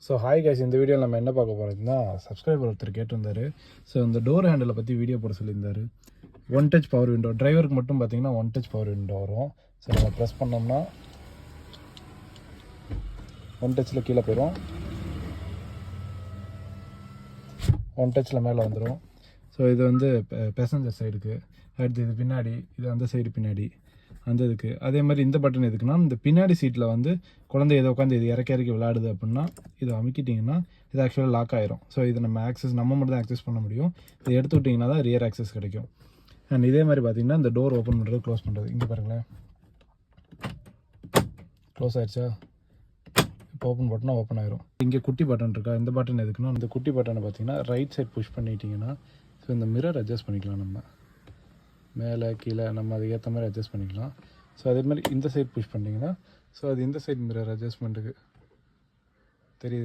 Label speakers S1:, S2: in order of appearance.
S1: So hi guys, இந்த வீடியோவில் நம்ம என்ன பார்க்க போகிறோம்னா, சப்ஸ்கிரைபர் ஒருத்தர் கேட்டிருந்தார். ஸோ இந்த டோர் ஹேண்டிலை பற்றி வீடியோ போட சொல்லியிருந்தார். ஒன் டச் பவர் விண்டோ டிரைவருக்கு மட்டும் பார்த்தீங்கன்னா ஒன் டச் பவர் விண்டோ வரும். ஸோ நம்ம ப்ரெஸ் பண்ணோம்னா ஒன் டச்சில் கீழே போயிடும், ஒன் டச்சில் மேலே வந்துடும். ஸோ இது வந்து பேசஞ்சர் சைடுக்கு, அடுத்து இது பின்னாடி, இது அந்த சைடு பின்னாடி அந்த இதுக்கு. அதே மாதிரி இந்த பட்டன் எதுக்குன்னா, இந்த பின்னாடி சீட்டில் வந்து குழந்தை எதை உட்காந்து இது இறக்கி விளையாடுது அப்படின்னா இதை அமுக்கிட்டிங்கன்னா இது ஆக்சுவலாக லாக் ஆயிரும். ஸோ இது நம்ம மட்டும் தான் ஆக்சஸ் பண்ண முடியும். இதை எடுத்து விட்டிங்கன்னா தான் ரியர் ஆக்சஸ் கிடைக்கும். அண்ட் இதே மாதிரி பார்த்தீங்கன்னா இந்த டோர் ஓப்பன் பண்ணுறது, க்ளோஸ் பண்ணுறது, இங்கே பாருங்களேன், க்ளோஸ் ஆயிடுச்சா, இப்போ ஓப்பன் பட்டனா ஓப்பன் ஆயிரும். இங்கே குட்டி பட்டன் இருக்கா, இந்த பட்டன் எதுக்குன்னா, இந்த குட்டி பட்டனை பார்த்தீங்கன்னா ரைட் சைட் புஷ் பண்ணிட்டீங்கன்னா ஸோ இந்த மிரர் அட்ஜஸ்ட் பண்ணிக்கலாம். நம்ம மேலே கீழே நம்ம அதுக்கு ஏற்ற மாதிரி அட்ஜஸ்ட் பண்ணிக்கலாம். ஸோ அதே மாதிரி இந்த சைட் புஷ் பண்ணிங்கன்னா ஸோ அது இந்த சைட் மிரர் அட்ஜஸ்ட்மெண்ட்டுக்கு தெரியுது.